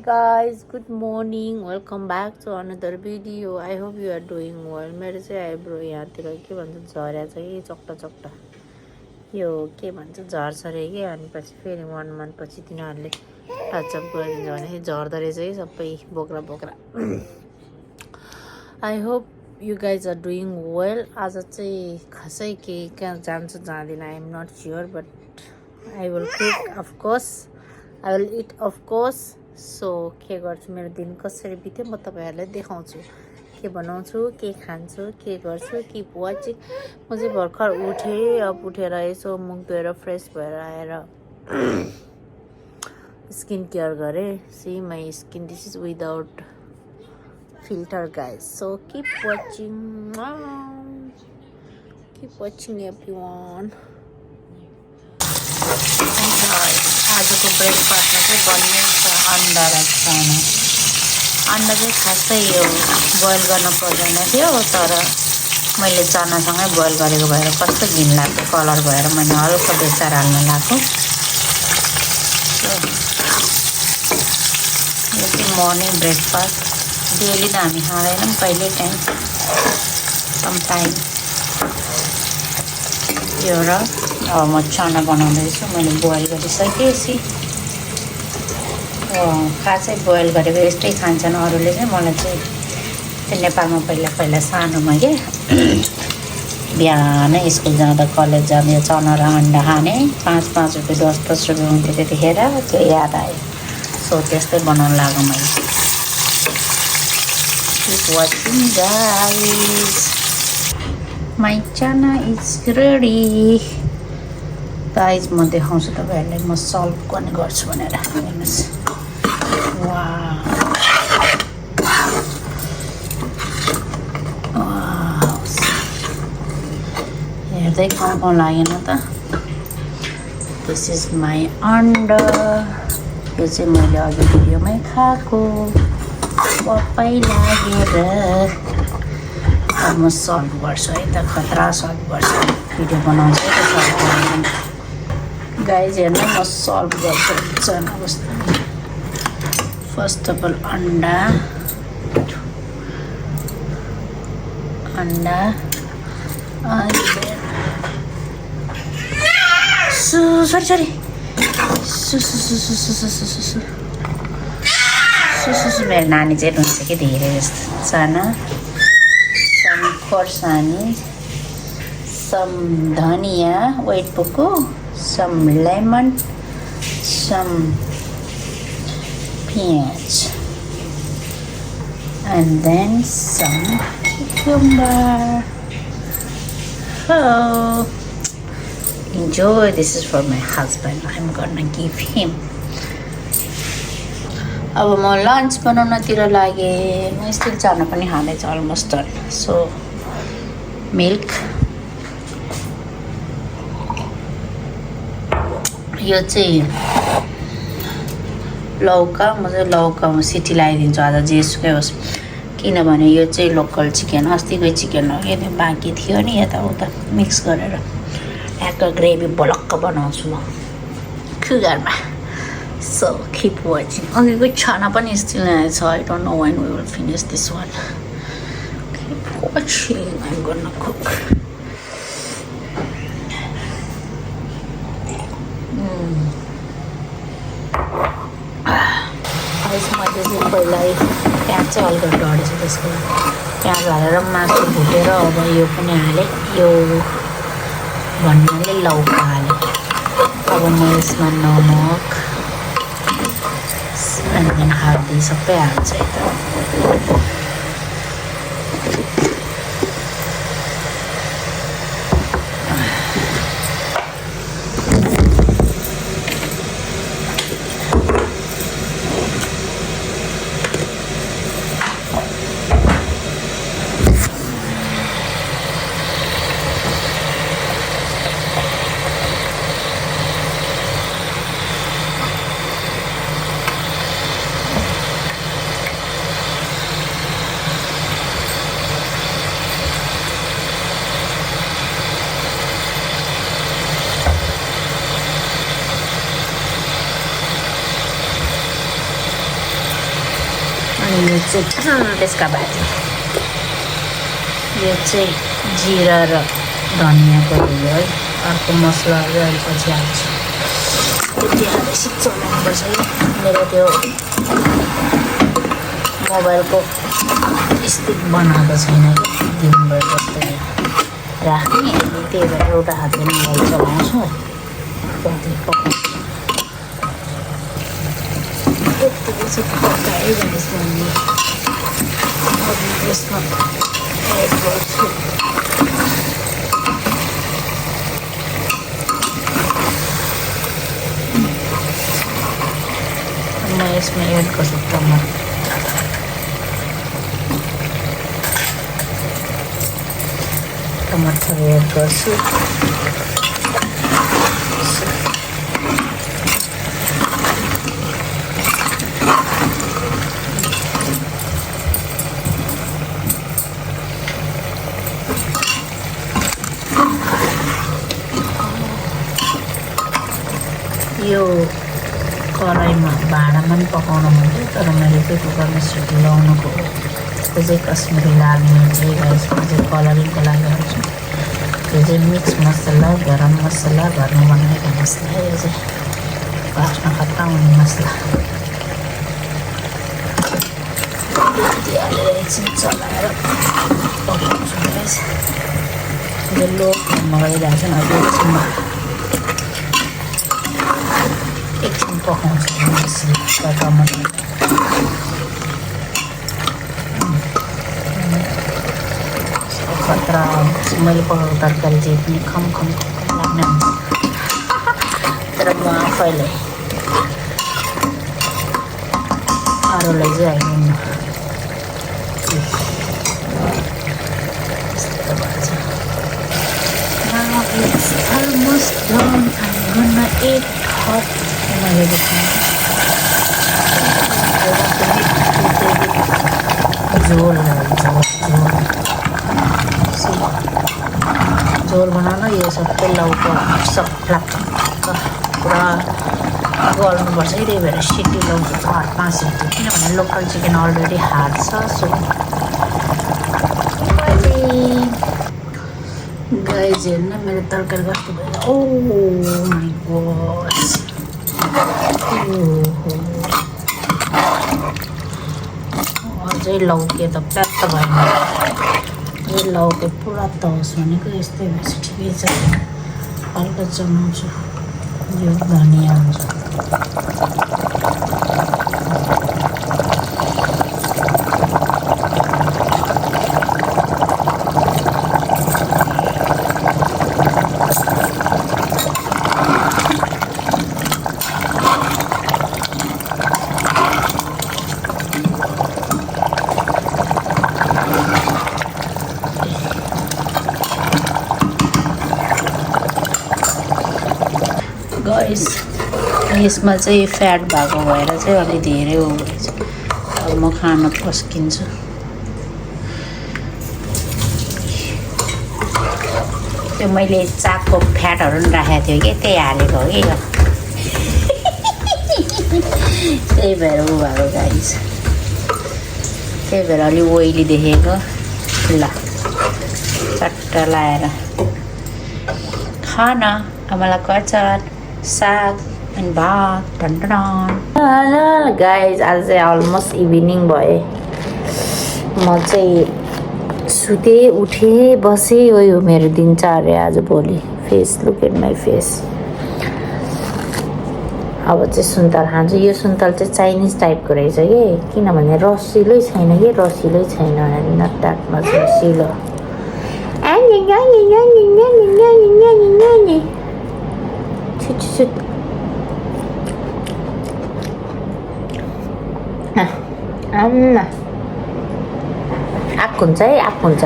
guys, good morning. Welcome back to another video. I hope you are doing well. मेरो चाहिँ eyebrow यहाँतिर के भन्छ झर्या छ कि चक्टा चक्टा यो के भन्छ झर्छ अरे कि अनि पछि फेरि 1 month पछि तिनीहरूले टचअप गरिदिन्छ भने झर्दो रहेछ कि सबै बोक्रा बोक्रा I hope you guys are doing well आज चाहिँ खासै के कहाँ जान्छ जाँदैन I am not sure but I will cook of course I will eat of course so के गर्छु मेरो दिन कसरी बित्यो म तपाईँहरूलाई देखाउँछु के बनाउँछु के खान्छु के गर्छु किप वाचिङ म चाहिँ भर्खर उठेँ अब उठेर यसो मुख धोएर फ्रेस भएर आएर स्किन केयर गरेँ see my skin this is without filter guys, so keep watching everyone. आजको ब्रेकफास्टमा चाहिँ बन्ने छ अन्डा र चाना। अन्डा चाहिँ खासै यो बोइल गर्न पर्दैन थियो तर मैले चानासँगै बोइल गरेको भएर कस्तो घिनलाग्दो कलर भएर मैले हल्का बेसार हाल्न लाग्यो। यो चाहिँ मर्निङ ब्रेकफास्ट डेली त हामी खाँदैनौँ कहिले काहीँ समटाइम यो र अब म चाना बनाउँदैछु मैले बोइल गरिसकेपछि खासै बोइल गरेको यस्तै खान्छन् अरूले चाहिँ मलाई चाहिँ त्यो नेपालमा पहिला सानोमा के बिहानै स्कुल जाँदा कलेज जाँदा चना र अन्डा खाने 5 रुपियाँ 10 रुपियाँ हुन्थ्यो त्यतिखेर त्यो याद आयो सो त्यस्तै बनाउनु लाग्यो मैले Keep watching guys. My chana is ready. Guys, म देखाउँछु तपाईहरुलाई म सल्भ गर्ने गर्छु भनेर हेर्नुस् वाउ हेर्दै खाउँ लागेन त दिस इज माई अन्डा यो चाहिँ मैले अघि भिडियोमै खाएको पप्पै लागेर अब म सल्भ गर्छु है त खतरा सल्भ गर्छु भिडियो बनाउँछु त सल्भ गर्छु गाइज हेर्नु म सल्भ गर्छु चाना कस्तो फर्स्ट अफ अल अन्डा सरी मेरो नानी चाहिँ रुन्छ कि धेरै जस्तो चाना सम खोर्सानी सम धनिया वेट पुको सम लेमन सम पियाज and then some cucumber. Oh, enjoy. This is for my husband. I'm gonna give him. अब म लन्च बनाउनतिर लागेँ म स्टिल चाना पनि खाँदैछ अलमोस्ट डन सो मिल्क यो चाहिँ लौका म चाहिँ लौकामा सिटी लगाइदिन्छु आज जेसुकै होस् किनभने यो चाहिँ लोकल चिकन अस्तिकै चिकन हो कि बाँकी थियो नि यताउता मिक्स गरेर ढ्याक्क ग्रेभी बलक्क बनाउँछु म कुकरमा So keep watching. Okay, good chana pani still nice. I don't know when we will finish this one. Keep watching. I'm gonna cook. यसमा चाहिँ पहिला प्याज चाहिँ हल्का ढडेछ त्यसको प्याज हालेर मासु भुटेर अब यो पनि हालेँ यो भन्नाले लौका हालेँ अब म यसमा नमक and then हर्दी सबै हाल्छ यता अनि यो चाहिँ त्यसका बाद यो चाहिँ जिरा र धनियाँको उयो है। अर्को मसलाहरू अहिले पछि हाल्छु। त्यति हालेर चलाउनुपर्छ है। मेरो त्यो मोबाइलको स्टिक बनाएको छैन कि दिनभर जस्तै राख्ने, त्यही भएर एउटा हातले मोबाइल चलाउँछु। त्यहाँदेखि पकाउँछु। यतिको चाहिँ पकाइरहेछ अनि यसमा एड गर्छु। म यसमा एड गर्छु टमाटर। टमाटर एड गर्छु। यो कराईमा भाँडामा पनि पकाउन हुन्थ्यो, तर मैले चाहिँ कुकरमा सिटी लगाउनुको त्यो चाहिँ कश्मिरी लाल मिर्च यसमा चाहिँ कलरिङको लागि हाल्छु। यो चाहिँ मिक्स मसला, गरम मसला, घरमा बनाएको मसला। यो चाहिँ वासना खतरा हुने मसला। हालेर एकछिन चलाएर पकाउँछु गाइस। यो लो फ्लेममा गइरहेको छ। अब एकछिन पकाउँछु टमाटर। खतरा मैले पकाएको तरकारी चाहिँ पनि खम लाग्ने हुन्छ। तर म आफैलाई अरूलाई चाहिँ होइन। यस्तो भन्छ। Now it's almost done. I'm gonna eat hot. मैले झोल बनाउन यो सबै लौका सक्ला पुरा गल्नुपर्छ है। त्यही भएर सिटी लाउँछु 4-5 सिटी, किनभने लोकल चिकन अलरेडी हार्ड छ। सो गाइज हेर्न मेरो तरकारी कस्तो भयो। ओ माई गॉड, अझै लौके त प्यात्त भएन। यो लौके पुरा तहोस् भनेको यस्तै भएछ। ठिकै छ, हल्का चलाउँछु। यो धनियाँ हुन्छ। गाइस यसमा चाहिँ फ्याट भएको भएर चाहिँ अलि धेरै हो रहेछ। अब म खान पस्किन्छु। त्यो मैले चाकको फ्याटहरू पनि राखेको थियो कि त्यही हालेको हो कि यो। त्यही भएर ऊ भएको गाइस, त्यही भएर अलि ओइली देखेको। ल चट्ट लाएर खान आमालाई कचर साग अनि भात। गाइज आज चाहिँ अलमोस्ट इभिनिङ भयो। म चाहिँ सुते उठे बसेँ। यो मेरो दिनचर्या आज भोलि। Face, look at my face. अब चाहिँ सुन्तल खान्छु। यो सुन्तल चाहिँ चाइनिज टाइपको रहेछ कि, किनभने रसिलै छैन कि, रसिलै छैन होइन टाटमा रसिलो। आँक हुन्छ है, आँक हुन्छ।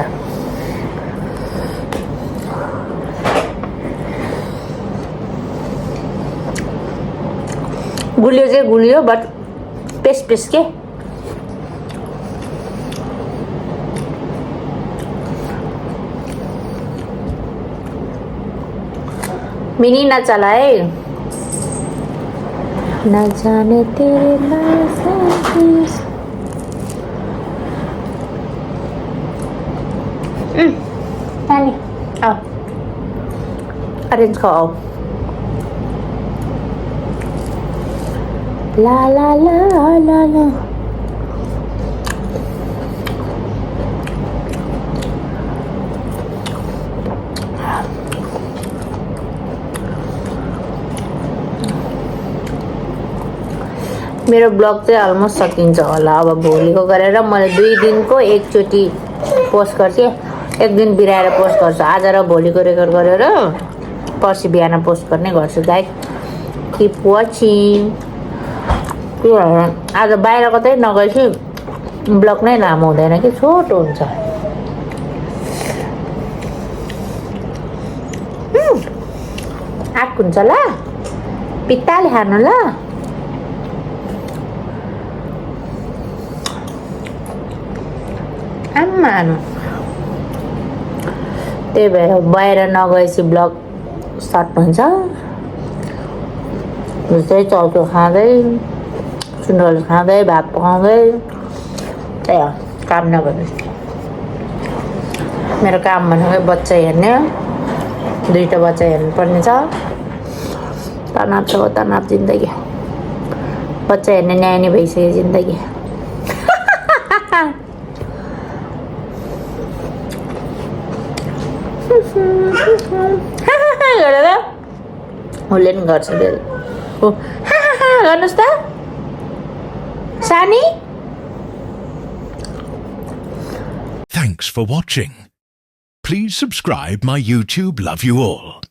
गुलियो चाहिँ गुलियो, बट पेस्ट पेस्ट के। मिनी ना चलाए न जाने तेरे orange खाओ ला ला ला ला ला मेरो ब्लग चाहिँ अलमोस्ट सकिन्छ होला अब भोलिको गरेर मैले 2 दिनको एकचोटि पोस्ट गर्छु एक दिन बिराएर पोस्ट गर्छु आज र भोलिको रेकर्ड गरेर पर्सि बिहान पोस्ट गर्ने गर्छु गाइस किप वाचिङ आज बाहिर कतै नगएपछि ब्लग नै लामो हुँदैन कि छोटो हुन्छ आँक हुन्छ ल पित्ताले खानु ल आम्मानु त्यही भएर बाहिर नगएपछि ब्लग सर्ट हुन्छ जस्तै चौचो खाँदै सुन्दर खाँदै भात पकाउँदै त्यही हो काम नगरेपछि मेरो काम भनेको बच्चा हेर्ने 2टा बच्चा हेर्नुपर्ने छ तनाव छ तनाव जिन्दगी बच्चा हेर्ने न्यानी भइसक्यो जिन्दगी गरेर उसले पनि गर्छ गर्नुहोस् त सानी Thanks for watching. Please subscribe my YouTube. Love you all.